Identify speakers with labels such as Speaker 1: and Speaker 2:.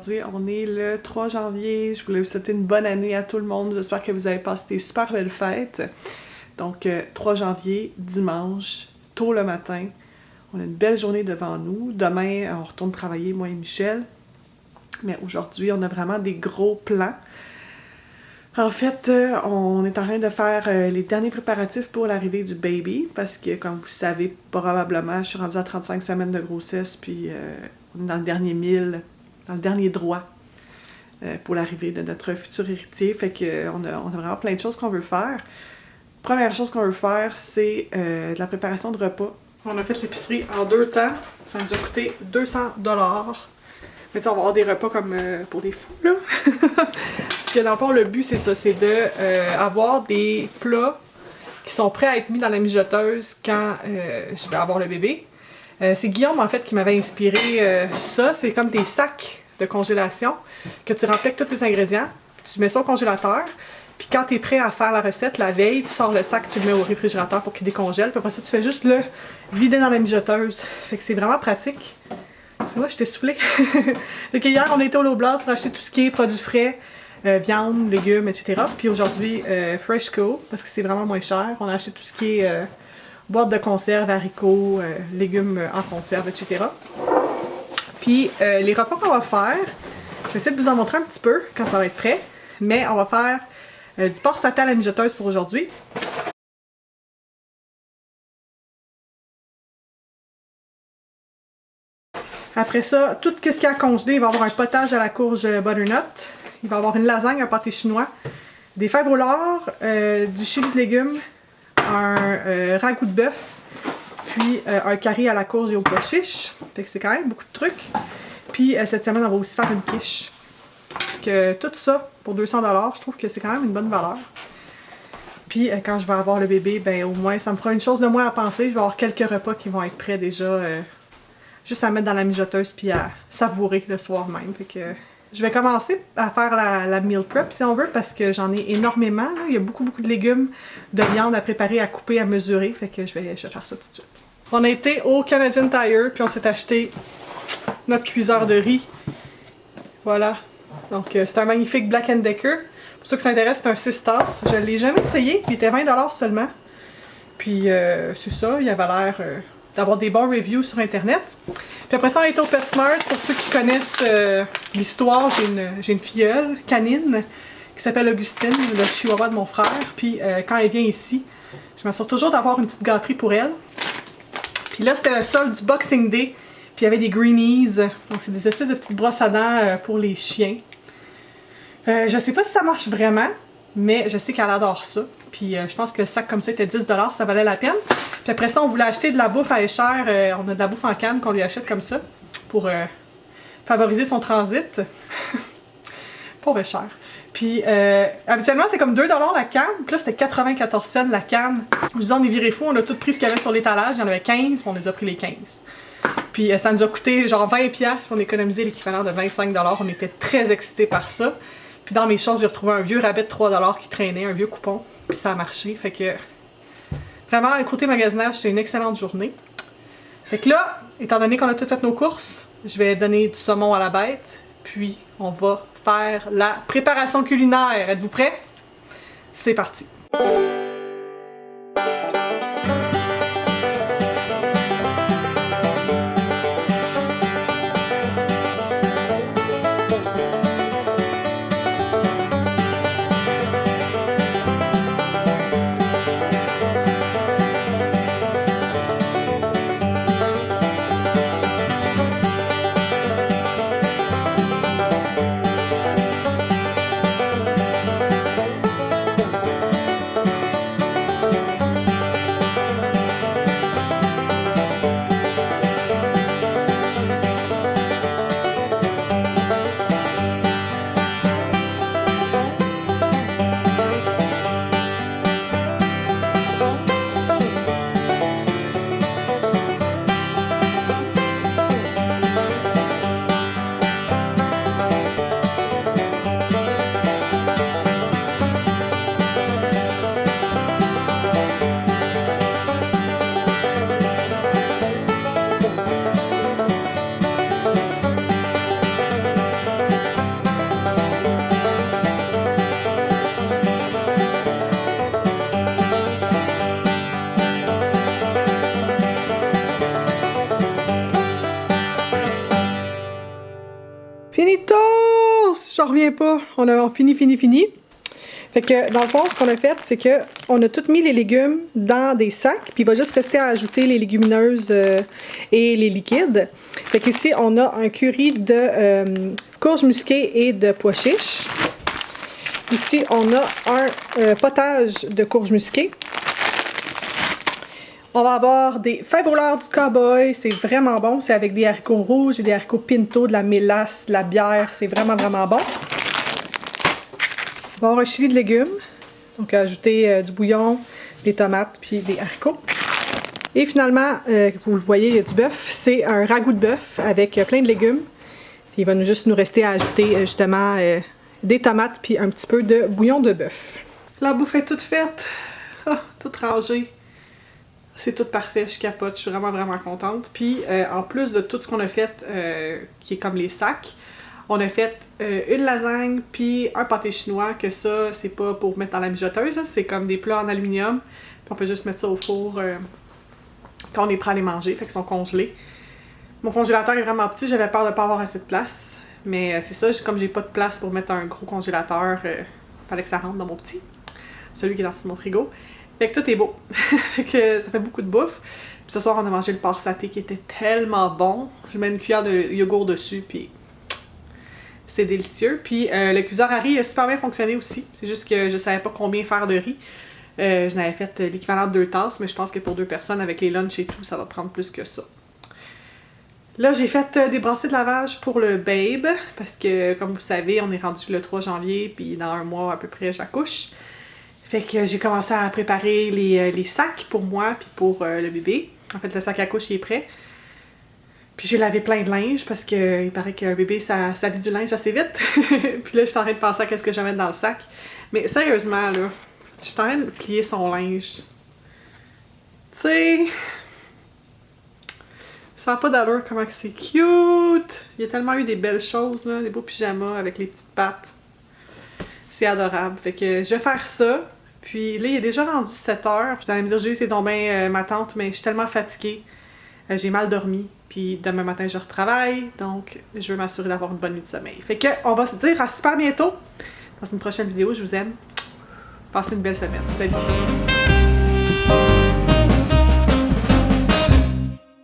Speaker 1: aujourd'hui. On est le 3 janvier. Je voulais vous souhaiter une bonne année à tout le monde. J'espère que vous avez passé des super belles fêtes. Donc, 3 janvier, dimanche, tôt le matin. On a une belle journée devant nous. Demain, on retourne travailler, moi et Michel. Mais aujourd'hui, on a vraiment des gros plans. En fait, on est en train de faire les derniers préparatifs pour l'arrivée du baby parce que, comme vous savez, probablement, je suis rendue à 35 semaines de grossesse, puis on est dans le dernier 1000, dans le dernier droit pour l'arrivée de notre futur héritier. Fait qu'on a vraiment plein de choses qu'on veut faire. Première chose qu'on veut faire, c'est de la préparation de repas. On a fait l'épicerie en 2 temps. Ça nous a coûté 200 $. Mais tu sais, on va avoir des repas comme pour des fous, là. Parce que dans le fond, le but, c'est ça, c'est d'avoir des plats qui sont prêts à être mis dans la mijoteuse quand je vais avoir le bébé. C'est Guillaume, en fait, qui m'avait inspiré ça. C'est comme des sacs de congélation que tu remplis avec tous les ingrédients, tu mets ça au congélateur, puis quand tu es prêt à faire la recette, la veille, tu sors le sac, tu le mets au réfrigérateur pour qu'il décongèle, puis après ça, tu fais juste le vider dans la mijoteuse. Fait que c'est vraiment pratique. C'est moi, je t'ai soufflé. Fait que hier, on était au Loblaws pour acheter tout ce qui est produits frais, viande, légumes, etc. Puis aujourd'hui, Freshco, parce que c'est vraiment moins cher. On a acheté tout ce qui est boîte de conserve, haricots, légumes en conserve, etc. Puis les repas qu'on va faire, je vais essayer de vous en montrer un petit peu quand ça va être prêt. Mais on va faire du porc saté à la mijoteuse pour aujourd'hui. Après ça, tout ce qu'il y a à congeler, il va y avoir un potage à la courge butternut. Il va y avoir une lasagne, un pâté chinois, des fèves au lard, du chili de légumes, un ragoût de bœuf, puis un curry à la courge et au pois chiche. Fait que c'est quand même beaucoup de trucs. Puis cette semaine, on va aussi faire une quiche. Que tout ça, pour 200 $, je trouve que c'est quand même une bonne valeur. Puis quand je vais avoir le bébé, ben au moins, ça me fera une chose de moins à penser. Je vais avoir quelques repas qui vont être prêts déjà, juste à mettre dans la mijoteuse puis à savourer le soir même. Fait que je vais commencer à faire la meal prep si on veut parce que j'en ai énormément. Là. Il y a beaucoup de légumes, de viande à préparer, à couper, à mesurer. Fait que je vais faire ça tout de suite. On a été au Canadian Tire puis on s'est acheté notre cuiseur de riz. Voilà. Donc c'est un magnifique Black & Decker. Pour ceux qui s'intéressent, c'est un 6 tasses. Je ne l'ai jamais essayé, puis il était 20 $ seulement. Puis c'est ça, il avait l'air d'avoir des bons reviews sur internet. Puis après ça, on a été au PetSmart. Pour ceux qui connaissent l'histoire, j'ai une filleule canine qui s'appelle Augustine, le chihuahua de mon frère. Puis quand elle vient ici, je m'assure toujours d'avoir une petite gâterie pour elle. Puis là, c'était le solde du Boxing Day. Puis il y avait des greenies. Donc c'est des espèces de petites brosses à dents pour les chiens. Je sais pas si ça marche vraiment, mais je sais qu'elle adore ça. Puis je pense que le sac comme ça était 10 $, ça valait la peine. Puis après ça, on voulait acheter de la bouffe à Escher. On a de la bouffe en canne qu'on lui achète comme ça pour favoriser son transit. Pauvre Escher. Puis habituellement, c'est comme 2 $ la canne. Puis là, c'était 94 cents la canne. Je disais, on est viré fou. On a tout pris ce qu'il y avait sur l'étalage. Il y en avait 15, puis on les a pris les 15. Puis ça nous a coûté genre 20$, puis on a économisé l'équivalent de 25 $. On était très excités par ça. Puis dans mes choses, j'ai retrouvé un vieux rabais de 3 $ qui traînait, un vieux coupon. Puis ça a marché. Fait que vraiment, côté magasinage, c'est une excellente journée. Fait que là, étant donné qu'on a tout fait nos courses, je vais donner du saumon à la bête. Puis on va faire la préparation culinaire. Êtes-vous prêts? C'est parti! reviens pas. On finit. Fait que dans le fond, ce qu'on a fait, c'est que on a tout mis les légumes dans des sacs, puis il va juste rester à ajouter les légumineuses et les liquides. Fait qu'ici, on a un curry de courges musquées et de pois chiches. Ici, on a un potage de courges musquées. On va avoir des fèves au lard du cowboy, c'est vraiment bon. C'est avec des haricots rouges et des haricots pinto, de la mélasse, de la bière. C'est vraiment bon. On va avoir un chili de légumes. Donc, ajouter du bouillon, des tomates puis des haricots. Et finalement, vous le voyez, il y a du bœuf. C'est un ragoût de bœuf avec plein de légumes. Puis il va juste nous rester à ajouter justement des tomates puis un petit peu de bouillon de bœuf. La bouffe est toute faite. Oh, toute rangée. C'est tout parfait, je capote, je suis vraiment contente. Puis en plus de tout ce qu'on a fait, qui est comme les sacs, on a fait une lasagne puis un pâté chinois, que ça, c'est pas pour mettre dans la mijoteuse, c'est comme des plats en aluminium. Puis on fait juste mettre ça au four quand on est prêt à les manger, fait qu'ils sont congelés. Mon congélateur est vraiment petit, j'avais peur de pas avoir assez de place. Mais c'est ça, comme j'ai pas de place pour mettre un gros congélateur, fallait que ça rentre dans mon petit. Celui qui est dans mon frigo. Fait que tout est beau. Fait que ça fait beaucoup de bouffe. Puis ce soir, on a mangé le porc saté qui était tellement bon. Je mets une cuillère de yogourt dessus, puis c'est délicieux. Puis le cuiseur à riz a super bien fonctionné aussi. C'est juste que je savais pas combien faire de riz. Je n'avais fait l'équivalent de 2 tasses, mais je pense que pour 2 personnes, avec les lunchs et tout, ça va prendre plus que ça. Là, j'ai fait des brassées de lavage pour le babe, parce que, comme vous savez, on est rendu le 3 janvier, puis dans un mois à peu près, j'accouche. Fait que j'ai commencé à préparer les sacs pour moi puis pour le bébé. En fait, le sac à couche il est prêt. Puis j'ai lavé plein de linge parce que il paraît qu'un bébé, ça lit du linge assez vite. Puis là, je suis en train de penser à qu'est-ce que je vais mettre dans le sac. Mais sérieusement, là, je suis en train de plier son linge. Tu sais, ça n'a pas d'allure comment c'est cute! Il y a tellement eu des belles choses, là, des beaux pyjamas avec les petites pattes. C'est adorable. Fait que je vais faire ça. Puis là, il est déjà rendu 7 heures. Vous allez me dire, Julie, t'es donc bien ma tante, mais je suis tellement fatiguée. J'ai mal dormi. Puis demain matin, je retravaille. Donc, je veux m'assurer d'avoir une bonne nuit de sommeil. Fait que, on va se dire à super bientôt. Dans une prochaine vidéo, je vous aime. Passez une belle semaine. Salut!